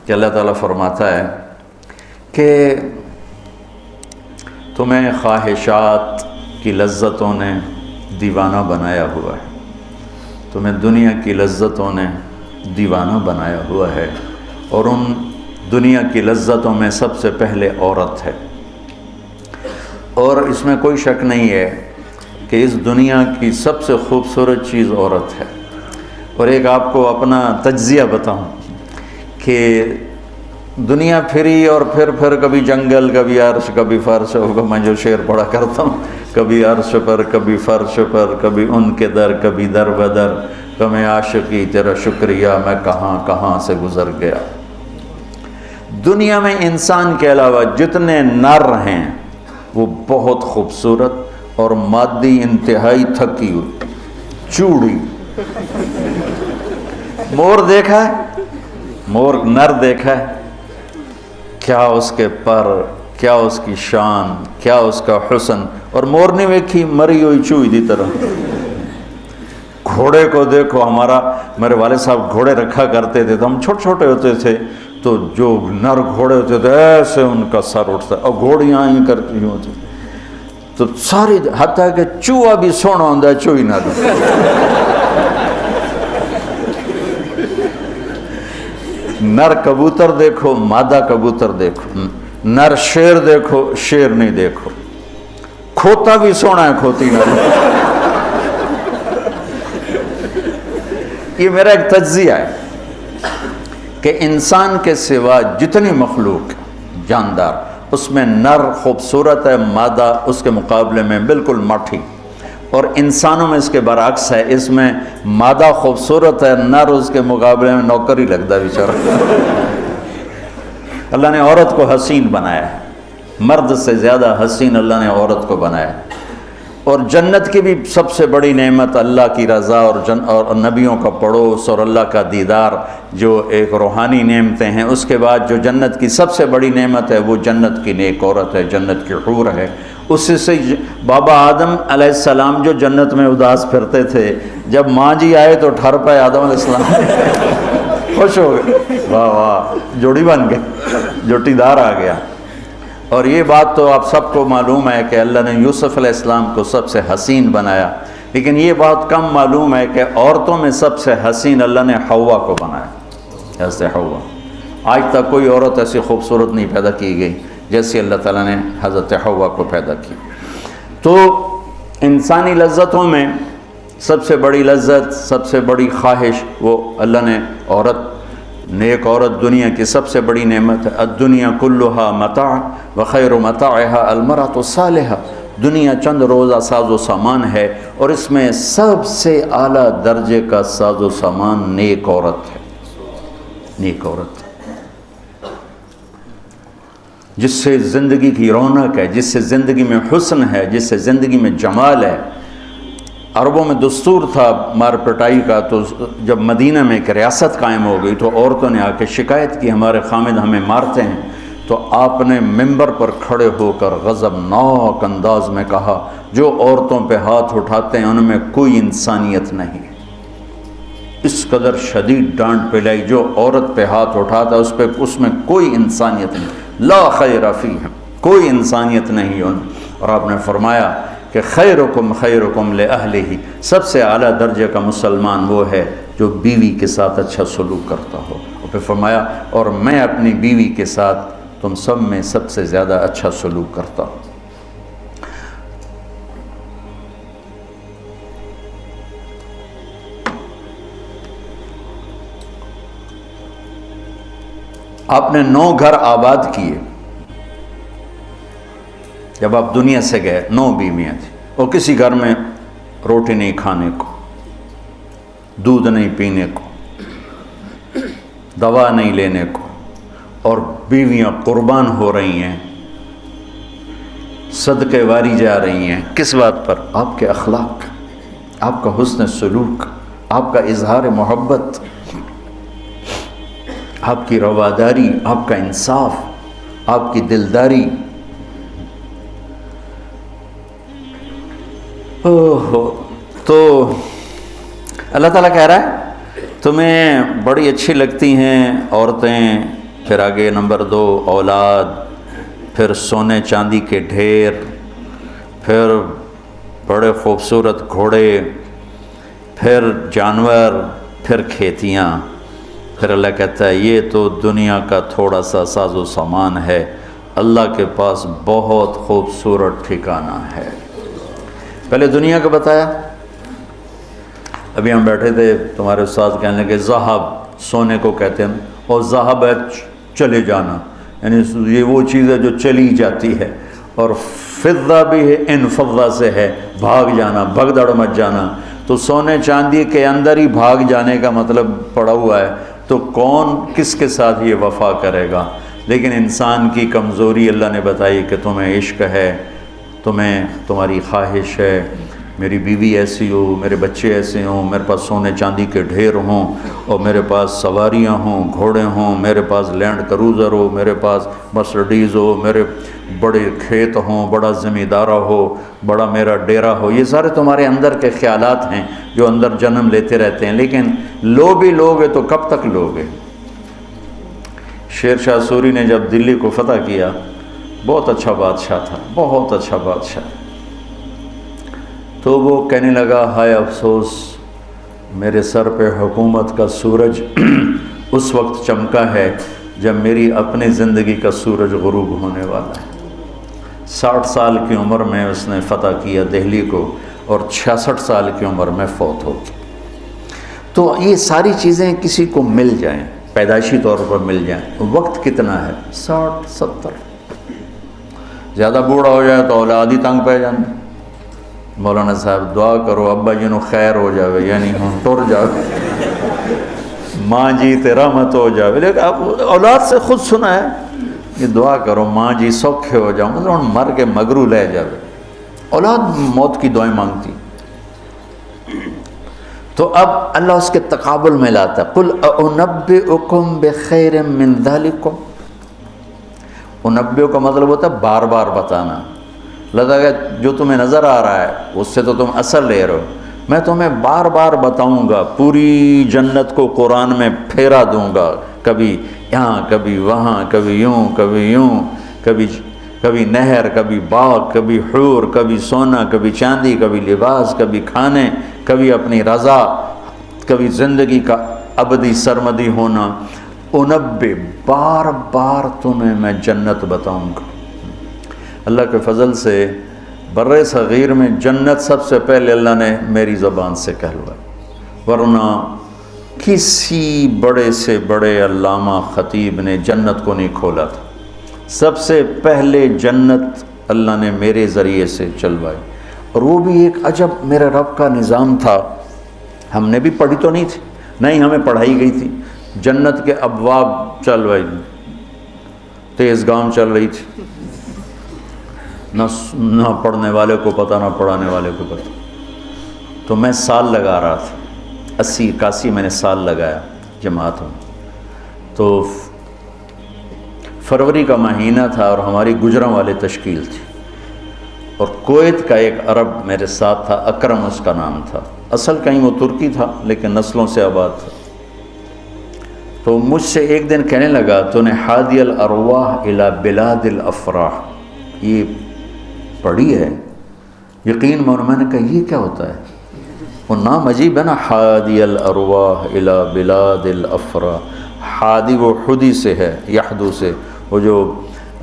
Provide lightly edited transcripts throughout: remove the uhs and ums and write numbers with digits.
کہ اللہ تعالیٰ فرماتا ہے کہ تمہیں خواہشات کی لذتوں نے دیوانہ بنایا ہوا ہے، تمہیں دنیا کی لذتوں نے دیوانہ بنایا ہوا ہے، اور ان دنیا کی لذتوں میں سب سے پہلے عورت ہے، اور اس میں کوئی شک نہیں ہے کہ اس دنیا کی سب سے خوبصورت چیز عورت ہے۔ اور ایک آپ کو اپنا تجزیہ بتاؤں کہ دنیا پھری اور پھر کبھی جنگل، کبھی عرش، کبھی فرش، میں جو شعر پڑھا کرتا ہوں، کبھی عرش پر، کبھی فرش پر، کبھی ان کے در، کبھی در بدر، غم عاشقی تیرا شکریہ میں کہاں کہاں سے گزر گیا۔ دنیا میں انسان کے علاوہ جتنے نر ہیں وہ بہت خوبصورت اور مادی انتہائی تھکی ہوئی، چوڑی۔ مور دیکھا ہے؟ مور نر دیکھا ہے؟ کیا اس کے پر، کیا اس کی شان، کیا اس کا حسن، اور مور نہیں ویکھی مری ہوئی چوئی دی طرح۔ گھوڑے کو دیکھو، میرے والد صاحب گھوڑے رکھا کرتے تھے، تو ہم چھوٹے چھوٹے ہوتے تھے تو جو نر گھوڑے ہوتے تھے ایسے ان کا سر اٹھتا، اور گھوڑیاں ہی کرتی ہوتی تو ساری، حتیٰ کہ چوہا بھی سونا ہوتا ہے، چوئی نہ نر کبوتر دیکھو، مادہ کبوتر دیکھو، نر شیر دیکھو، شیر نہیں دیکھو، کھوتا بھی سونا ہے، کھوتی نہ۔ یہ میرا ایک تجزیہ ہے کہ انسان کے سوا جتنی مخلوق جاندار، اس میں نر خوبصورت ہے، مادہ اس کے مقابلے میں بالکل ماٹھی، اور انسانوں میں اس کے برعکس ہے، اس میں مادہ خوبصورت ہے، نر اس کے مقابلے میں نوکر ہی لگتا ہے بیچارہ۔ اللہ نے عورت کو حسین بنایا ہے، مرد سے زیادہ حسین اللہ نے عورت کو بنایا ہے، اور جنت کی بھی سب سے بڑی نعمت اللہ کی رضا اور نبیوں کا پڑوس اور اللہ کا دیدار، جو ایک روحانی نعمتیں ہیں۔ اس کے بعد جو جنت کی سب سے بڑی نعمت ہے وہ جنت کی نیک عورت ہے، جنت کی حور ہے۔ اس سے بابا آدم علیہ السلام جو جنت میں اداس پھرتے تھے، جب ماں جی آئے تو ٹھر پائے آدم علیہ السلام، خوش ہو گئے، واہ واہ جوڑی بن گئے، جوٹی دار آ گیا۔ اور یہ بات تو آپ سب کو معلوم ہے کہ اللہ نے یوسف علیہ السلام کو سب سے حسین بنایا، لیکن یہ بات کم معلوم ہے کہ عورتوں میں سب سے حسین اللہ نے حوا کو بنایا، ایسے حوا۔ آج تک کوئی عورت ایسی خوبصورت نہیں پیدا کی گئی جیسے اللہ تعالیٰ نے حضرت حوا کو پیدا کی۔ تو انسانی لذتوں میں سب سے بڑی لذت، سب سے بڑی خواہش وہ اللہ نے عورت، نیک عورت دنیا کی سب سے بڑی نعمت ہے۔ الدنیا کلھا متاع وخیر متاعها المرأة الصالحہ، دنیا چند روزہ ساز و سامان ہے، اور اس میں سب سے اعلیٰ درجے کا ساز و سامان نیک عورت ہے، نیک عورت، جس سے زندگی کی رونق ہے، جس سے زندگی میں حسن ہے، جس سے زندگی میں جمال ہے۔ عربوں میں دستور تھا مار پٹائی کا، تو جب مدینہ میں ایک ریاست قائم ہو گئی تو عورتوں نے آ کے شکایت کی ہمارے خامد ہمیں مارتے ہیں، تو آپ نے ممبر پر کھڑے ہو کر غضبناک انداز میں کہا، جو عورتوں پہ ہاتھ اٹھاتے ہیں ان میں کوئی انسانیت نہیں۔ اس قدر شدید ڈانٹ پلائی، جو عورت پہ ہاتھ اٹھاتا ہے اس میں کوئی انسانیت نہیں، لا خیر فیہ، کوئی انسانیت نہیں ان۔ اور آپ نے فرمایا کہ خیرکم خیرکم لأہلہ، سب سے اعلیٰ درجے کا مسلمان وہ ہے جو بیوی کے ساتھ اچھا سلوک کرتا ہو۔ اور پھر فرمایا، اور میں اپنی بیوی کے ساتھ تم سب میں سب سے زیادہ اچھا سلوک کرتا ہوں۔ آپ نے 9 گھر آباد کیے، جب آپ دنیا سے گئے 9 بیویاں تھیں، اور کسی گھر میں روٹی نہیں کھانے کو، دودھ نہیں پینے کو، دوا نہیں لینے کو، اور بیویاں قربان ہو رہی ہیں، صدقے واری جا رہی ہیں۔ کس بات پر؟ آپ کے اخلاق، آپ کا حسن سلوک، آپ کا اظہار محبت، آپ کی رواداری، آپ کا انصاف، آپ کی دلداری۔ تو اللہ تعالیٰ کہہ رہا ہے تمہیں بڑی اچھی لگتی ہیں عورتیں پھر آگے نمبر 2 اولاد، پھر سونے چاندی کے ڈھیر، پھر بڑے خوبصورت گھوڑے، پھر جانور، پھر کھیتیاں۔ پھر اللہ کہتا ہے یہ تو دنیا کا تھوڑا سا ساز و سامان ہے، اللہ کے پاس بہت خوبصورت ٹھکانہ ہے۔ پہلے دنیا کا بتایا، ابھی ہم بیٹھے تھے تمہارے استاد کہنے لگے ذہب سونے کو کہتے ہیں، اور ذہب ہے چلے جانا، یعنی یہ وہ چیز ہے جو چلی جاتی ہے، اور فضہ بھی ہے، انفضہ سے ہے بھاگ جانا، بھگدڑ مچ جانا۔ تو سونے چاندی کے اندر ہی بھاگ جانے کا مطلب پڑا ہوا ہے، تو کون کس کے ساتھ یہ وفا کرے گا؟ لیکن انسان کی کمزوری اللہ نے بتائی کہ تمہیں عشق ہے، تمہیں تمہاری خواہش ہے میری بیوی ایسی ہو، میرے بچے ایسے ہوں، میرے پاس سونے چاندی کے ڈھیر ہوں، اور میرے پاس سواریاں ہوں، گھوڑے ہوں، میرے پاس لینڈ کروزر ہو، میرے پاس مرسڈیز ہو، میرے بڑے کھیت ہوں، بڑا زمیندارہ ہو، بڑا میرا ڈیرا ہو۔ یہ سارے تمہارے اندر کے خیالات ہیں جو اندر جنم لیتے رہتے ہیں، لیکن لو بھی لوگے تو کب تک لوگے؟ شیر شاہ سوری نے جب دلی کو فتح کیا، بہت اچھا بادشاہ تھا، بہت اچھا بادشاہ، تو وہ کہنے لگا ہائے افسوس میرے سر پہ حکومت کا سورج اس وقت چمکا ہے جب میری اپنی زندگی کا سورج غروب ہونے والا ہے۔ 60 سال کی عمر میں اس نے فتح کیا دہلی کو، اور 66 سال کی عمر میں فوت ہو گئی۔ تو یہ ساری چیزیں کسی کو مل جائیں، پیدائشی طور پر مل جائیں، وقت کتنا ہے؟ 60 70۔ زیادہ بوڑھا ہو جائے تو اولاد ہی تنگ پہ جانے۔ مولانا صاحب دعا کرو ابا جی نو خیر ہو جاوے، یعنی ہوں ٹر جاوے، ماں جی تے رحمت ہو جاوے۔ لیکن اب اولاد سے خود سنا ہے یہ دعا کرو ماں جی سوکھے ہو جاؤ، مطلب ہوں مر کے مگرو لے جاوے۔ اولاد موت کی دعائیں مانگتی، تو اب اللہ اس کے تقابل میں لاتا ہے قل اُنَبِّئُكُم بِخَيْرٍ مِّن ذَلِكُمْ۔ انبئ کا مطلب ہوتا ہے بار بار بتانا۔ لگتا ہے جو تمہیں نظر آ رہا ہے اس سے تو تم اثر لے رہے ہو، میں تمہیں بار بار بتاؤں گا، پوری جنت کو قرآن میں پھیرا دوں گا، کبھی یہاں کبھی وہاں، کبھی یوں کبھی یوں، کبھی نہر، کبھی باغ، کبھی حور، کبھی سونا، کبھی چاندی، کبھی لباس، کبھی کھانے، کبھی اپنی رضا، کبھی زندگی کا ابدی سرمدی ہونا۔ انبئ، بار بار تمہیں میں جنت بتاؤں گا۔ اللہ کے فضل سے بر صغیر میں جنت سب سے پہلے اللہ نے میری زبان سے کہلوائی، ورنہ کسی بڑے سے بڑے علامہ خطیب نے جنت کو نہیں کھولا تھا۔ سب سے پہلے جنت اللہ نے میرے ذریعے سے چلوائی، اور وہ بھی ایک عجب میرے رب کا نظام تھا۔ ہم نے بھی پڑھی تو نہیں تھی، نہیں ہمیں پڑھائی گئی تھی۔ جنت کے ابواب چلوائی، تیز گام چل رہی تھی، نہ پڑھنے والے کو پتہ نہ پڑھانے والے کو پتہ۔ تو میں سال لگا رہا تھا، 80 81 میں نے سال لگایا جماعت میں۔ تو فروری کا مہینہ تھا اور ہماری گجراں والے تشکیل تھی، اور کویت کا ایک عرب میرے ساتھ تھا، اکرم اس کا نام تھا، اصل کہیں وہ ترکی تھا لیکن نسلوں سے آباد تھا۔ تو مجھ سے ایک دن کہنے لگا تو نے حادی الارواح الی بلاد الافراح یہ پڑھی ہے؟ یقین میں نے کہا یہ کیا ہوتا ہے؟ وہ نام عجیب ہے نا، حادی الارواح الی بلاد الافراح۔ حادی وہ حدی سے ہے، یحدو سے، وہ جو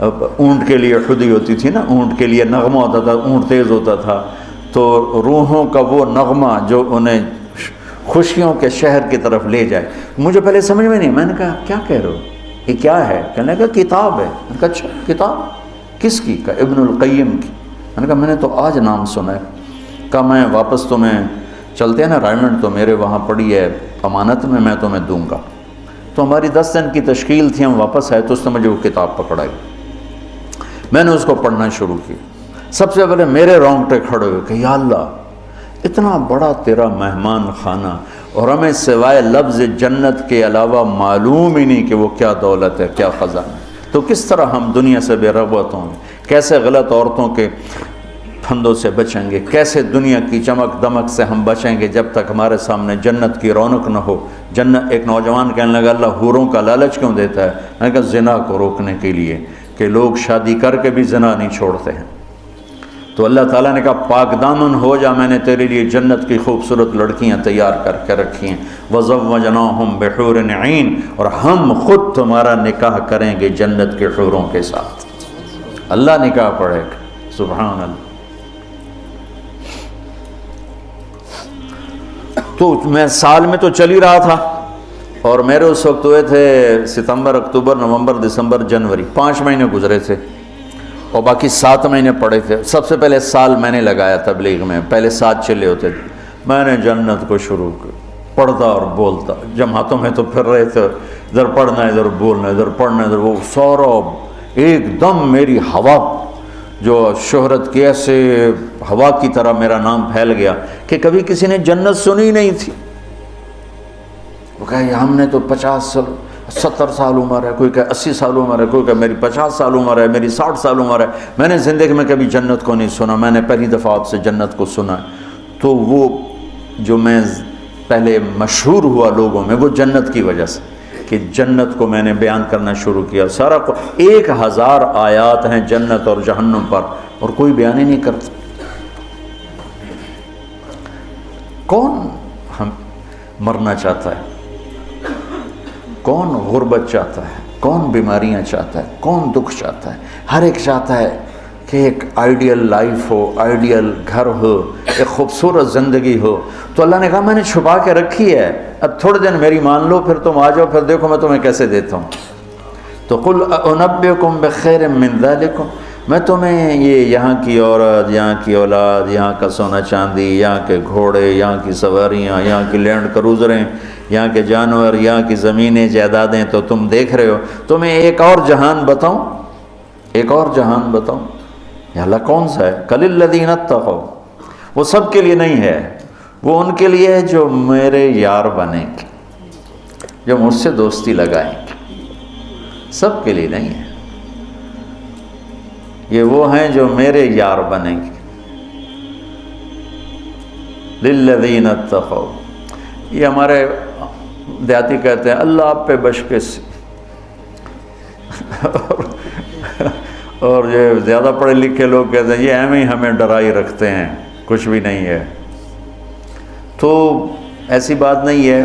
اونٹ کے لیے حدی ہوتی تھی نا، اونٹ کے لیے نغمہ ہوتا تھا، اونٹ تیز ہوتا تھا، تو روحوں کا وہ نغمہ جو انہیں خوشیوں کے شہر کی طرف لے جائے۔ مجھے پہلے سمجھ میں نہیں، میں نے کہا کیا کہہ رہے ہو، یہ کیا ہے؟ کہنے لگا کتاب ہے۔ میں نے کہا اچھا کتاب کس کی؟ کہا ابن القیم کی۔ میں نے کہا میں نے تو آج نام سنا ہے۔ کہا میں واپس تمہیں چلتے ہیں نا رائمنڈ، تو میرے وہاں پڑی ہے امانت میں تمہیں دوں گا۔ تو ہماری 10 دن کی تشکیل تھی، ہم واپس آئے تو اس نے مجھے وہ کتاب پکڑائی، میں نے اس کو پڑھنا شروع کی۔ سب سے پہلے میرے رونگٹے کھڑے ہوئے کہ یا اللہ اتنا بڑا تیرا مہمان خانہ، اور ہمیں سوائے لفظ جنت کے علاوہ معلوم ہی نہیں کہ وہ کیا دولت ہے، کیا خزانہ ہے۔ تو کس طرح ہم دنیا سے بے رغبت ہوں گے؟ کیسے غلط عورتوں کے پھندوں سے بچیں گے، کیسے دنیا کی چمک دمک سے ہم بچیں گے جب تک ہمارے سامنے جنت کی رونق نہ ہو۔ جنت، ایک نوجوان کہنے لگا اللہ حوروں کا لالچ کیوں دیتا ہے؟ میں نے کہا زنا کو روکنے کے لیے، کہ لوگ شادی کر کے بھی زنا نہیں چھوڑتے ہیں۔ تو اللہ تعالیٰ نے کہا پاک دامن ہو جا، میں نے تیرے لیے جنت کی خوبصورت لڑکیاں تیار کر کے رکھی ہیں، وَزَوَّجْنَاهُمْ بِحُورٍ عِينٍ، اور ہم خود تمہارا نکاح کریں گے جنت کے حوروں کے ساتھ۔ اللہ نکاح پڑھے گا، سبحان اللہ۔ تو میں سال میں تو چل ہی رہا تھا، اور میرے اس وقت ہوئے تھے ستمبر، اکتوبر، نومبر، دسمبر، جنوری، 5 مہینے گزرے تھے، اور باقی 7 مہینے پڑے تھے۔ سب سے پہلے سال میں نے لگایا تبلیغ میں، پہلے 7 چلے ہوتے تھے، میں نے جنت کو شروع کیا، پڑھتا اور بولتا، جماعتوں میں تو پھر رہے تھے، ادھر پڑھنا ادھر بولنا، ادھر پڑھنا ادھر، وہ سورا ایک دم میری ہوا جو شہرت کی ایسے ہوا کی طرح میرا نام پھیل گیا کہ کبھی کسی نے جنت سنی نہیں تھی۔ وہ کہا ہم نے تو 50 سال 70 سال عمر ہے، کوئی کہ 80 سال عمر ہے، کوئی کہ میری 50 سال عمر ہے، میری 60 سال عمر ہے، میں نے زندگی میں کبھی جنت کو نہیں سنا، میں نے پہلی دفعہ آپ سے جنت کو سنا ہے۔ تو وہ جو میں پہلے مشہور ہوا لوگوں میں، وہ جنت کی وجہ سے، کہ جنت کو میں نے بیان کرنا شروع کیا۔ سارا 1000 آیات ہیں جنت اور جہنم پر، اور کوئی بیان ہی نہیں کرتا۔ کون ہم مرنا چاہتا ہے؟ کون غربت چاہتا ہے؟ کون بیماریاں چاہتا ہے؟ کون دکھ چاہتا ہے؟ ہر ایک چاہتا ہے کہ ایک آئیڈیل لائف ہو، آئیڈیل گھر ہو، ایک خوبصورت زندگی ہو۔ تو اللہ نے کہا میں نے چھپا کے رکھی ہے، اب تھوڑے دن میری مان لو، پھر تم آ جاؤ، پھر دیکھو میں تمہیں کیسے دیتا ہوں۔ تو قل انبئکم بخیر من ذالکم، میں تمہیں یہ یہاں کی عورت، یہاں کی اولاد، یہاں کا سونا چاندی، یہاں کے گھوڑے، یہاں کی سواریاں، یہاں کی لینڈ کروزریں، یہاں کے جانور، یہاں کی زمینیں جائیدادیں تو تم دیکھ رہے ہو، تمہیں ایک اور جہان بتاؤں؟ ایک اور جہان بتاؤں؟ یا اللہ کون سا ہے؟ قل الذین اتقوا، وہ سب کے لیے نہیں ہے، وہ ان کے لیے ہے جو میرے یار بنیں گے، جو مجھ سے دوستی لگائیں گے، سب کے لیے نہیں ہے، یہ وہ ہیں جو میرے یار بنیں گے۔ للذین اتقوا، یہ ہمارے دیہاتی کہتے ہیں اللہ آپ پہ بشکش، اور یہ زیادہ پڑھے لکھے لوگ کہتے ہیں یہ ایم ہی ہمیں ڈرائی رکھتے ہیں، کچھ بھی نہیں ہے۔ تو ایسی بات نہیں ہے،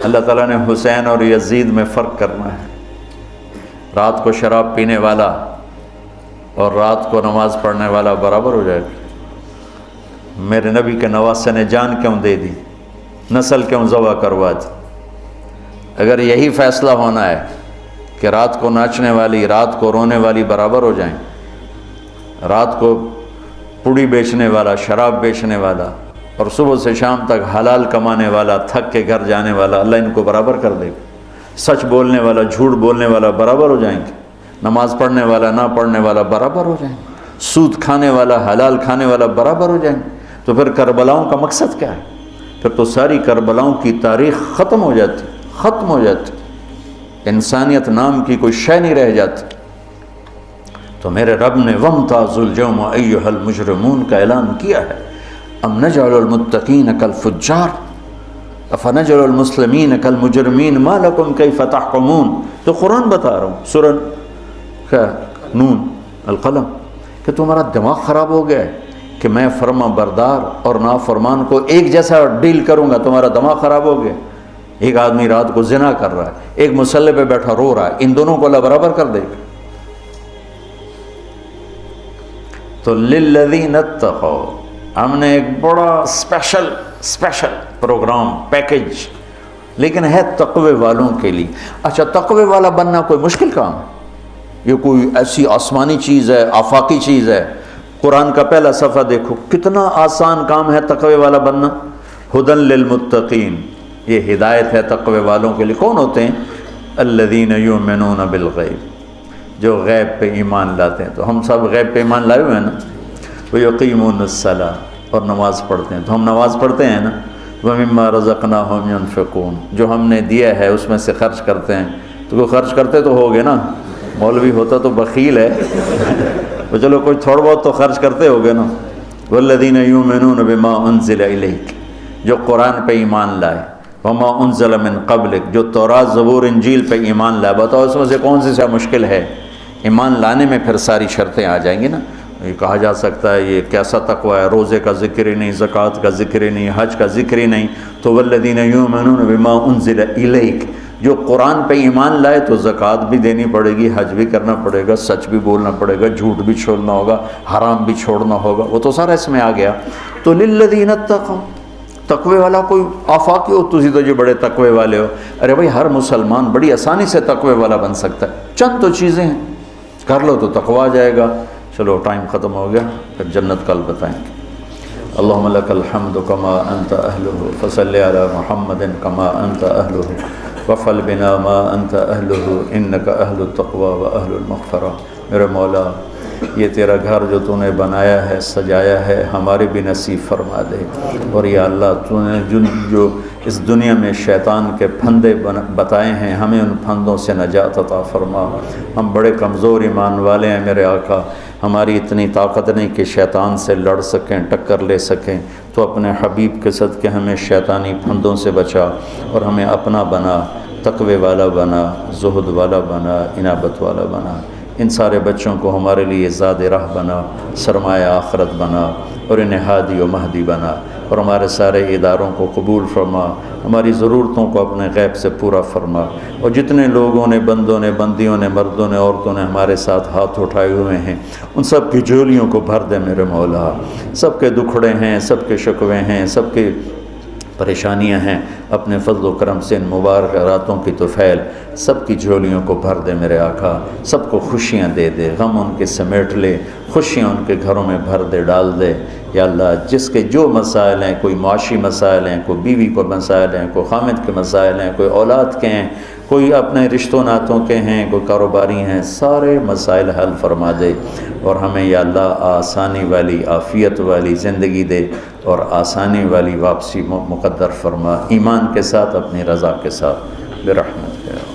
اللہ تعالیٰ نے حسین اور یزید میں فرق کرنا ہے۔ رات کو شراب پینے والا اور رات کو نماز پڑھنے والا برابر ہو جائے گا۔ میرے نبی کے نواسے نے جان کیوں دے دی، نسل کیوں ذبح کروا دی؟ اگر یہی فیصلہ ہونا ہے کہ رات کو ناچنے والی، رات کو رونے والی برابر ہو جائیں، رات کو پوڑی بیچنے والا، شراب بیچنے والا، اور صبح سے شام تک حلال کمانے والا، تھک کے گھر جانے والا، اللہ ان کو برابر کر دے گا۔ سچ بولنے والا، جھوٹ بولنے والا برابر ہو جائیں گے، نماز پڑھنے والا، نہ پڑھنے والا برابر ہو جائیں گے، سود کھانے والا، حلال کھانے والا برابر ہو جائیں گے۔ تو پھر کربلاؤں کا مقصد کیا ہے؟ پھر تو ساری کربلاؤں کی تاریخ ختم ہو جاتی، ختم ہو جاتی، انسانیت نام کی کوئی شے نہیں رہ جاتی۔ تو میرے رب نے وَامْتَازُوا الْيَوْمَ أَيُّهَا الْمُجْرِمُونَ کا اعلان کیا ہے۔ ام نجعل الْمُتَّقِينَ كَالْفُجَّارِ أَفَنَجْعَلُ الْمُسْلِمِينَ كَالْمُجْرِمِينَ مَا لَكُمْ كَيْفَ تَحْكُمُونَ۔ تو قرآن بتا رہا ہوں، سورہ کیا نون القلم، کہ تمہارا دماغ خراب ہو گیا ہے کہ میں فرما بردار اور نافرمان کو ایک جیسا ڈیل کروں گا؟ تمہارا دماغ خراب ہو گیا۔ ایک آدمی رات کو زنا کر رہا ہے، ایک مصلی پہ بیٹھا رو رہا ہے، ان دونوں کو اللہ برابر کر دے گا۔ تو للذین اتقوا، ہم نے ایک بڑا اسپیشل پروگرام، پیکج، لیکن ہے تقوی والوں کے لیے۔ اچھا، تقوی والا بننا کوئی مشکل کام ہے؟ یہ کوئی ایسی آسمانی چیز ہے، آفاقی چیز ہے؟ قرآن کا پہلا صفحہ دیکھو، کتنا آسان کام ہے تقوی والا بننا۔ ہدی للمتقین، یہ ہدایت ہے تقوی والوں کے لیے۔ کون ہوتے ہیں؟ الذین یؤمنون بالغیب، جو غیب پہ ایمان لاتے ہیں۔ تو ہم سب غیب پہ ایمان لائے ہوئے ہیں نا۔ ویقیمون الصلاۃ، اور نماز پڑھتے ہیں۔ تو ہم نماز پڑھتے ہیں نا۔ ومما رزقناہم ینفقون، جو ہم نے دیا ہے اس میں سے خرچ کرتے ہیں۔ تو کوئی خرچ کرتے تو ہوگے نا، مولوی ہوتا تو بخیل ہے، وہ چلو کوئی تھوڑا بہت تو خرچ کرتے ہوگے نا۔ والذین یؤمنون بما انزل الیک، جو قرآن پہ ایمان لائے، وما انزل من قبلک، جو تورات زبور انجیل پہ ایمان لائے۔ بتاؤ اس میں سے کون سی مشکل ہے؟ ایمان لانے میں پھر ساری شرطیں آ جائیں گی نا۔ یہ کہا جا سکتا ہے یہ کیسا تقوی ہے، روزے کا ذکر ہی نہیں، زکوٰۃ کا ذکر ہی نہیں، حج کا ذکر ہی نہیں۔ تو والذین یؤمنون بما انزل الیک، جو قرآن پہ ایمان لائے تو زکوٰۃ بھی دینی پڑے گی، حج بھی کرنا پڑے گا، سچ بھی بولنا پڑے گا، جھوٹ بھی چھوڑنا ہوگا، حرام بھی چھوڑنا ہوگا، وہ تو سارا اس میں آ گیا۔ تو للذین اتقوا، تقوی والا کوئی آفاقی ہو، تسی تو جو بڑے تقوی والے ہو، ارے بھائی ہر مسلمان بڑی آسانی سے تقوی والا بن سکتا ہے، چند تو چیزیں ہیں، کر لو تو تقوی آ جائے گا۔ چلو ٹائم ختم ہو گیا، پھر جنت کل بتائیں گے۔ اللہم لک الحمد کما انت اہلہ، فصل علی محمد کما انت اہلہ، وفعل بنا ما انت اہلہ، انک اہل التقوی و اہل المغفرہ۔ میرے مولا یہ تیرا گھر جو تو نے بنایا ہے، سجایا ہے، ہمارے بھی نصیب فرما دے۔ اور یا اللہ تو نے جو اس دنیا میں شیطان کے پھندے بتائے ہیں، ہمیں ان پھندوں سے نجات عطا فرما۔ ہم بڑے کمزور ایمان والے ہیں میرے آقا، ہماری اتنی طاقت نہیں کہ شیطان سے لڑ سکیں، ٹکر لے سکیں، تو اپنے حبیب کے صدقے ہمیں شیطانی پھندوں سے بچا اور ہمیں اپنا بنا، تقوی والا بنا، زہد والا بنا، انابت والا بنا۔ ان سارے بچوں کو ہمارے لیے زاد راہ بنا، سرمایہ آخرت بنا، اور انہیں ہادی و مہدی بنا، اور ہمارے سارے اداروں کو قبول فرما، ہماری ضرورتوں کو اپنے غیب سے پورا فرما۔ اور جتنے لوگوں نے، بندوں نے، بندیوں نے، مردوں نے، عورتوں نے ہمارے ساتھ ہاتھ اٹھائے ہوئے ہیں، ان سب کی جھولیوں کو بھر دے میرے مولا۔ سب کے دکھڑے ہیں، سب کے شکوے ہیں، سب کے پریشانیاں ہیں، اپنے فضل و کرم سے ان مبارک راتوں کی طفیل سب کی جھولیوں کو بھر دے میرے آقا۔ سب کو خوشیاں دے دے، غم ان کے سمیٹ لے، خوشیاں ان کے گھروں میں بھر دے، ڈال دے۔ یا اللہ جس کے جو مسائل ہیں، کوئی معاشی مسائل ہیں، کوئی بیوی کو مسائل ہیں، کوئی خامد کے مسائل ہیں، کوئی اولاد کے ہیں، کوئی اپنے رشتوں ناتوں کے ہیں، کوئی کاروباری ہیں، سارے مسائل حل فرما دے، اور ہمیں یا اللہ آسانی والی، عافیت والی زندگی دے، اور آسانی والی واپسی مقدر فرما، ایمان کے ساتھ، اپنی رضا کے ساتھ، برحمتک۔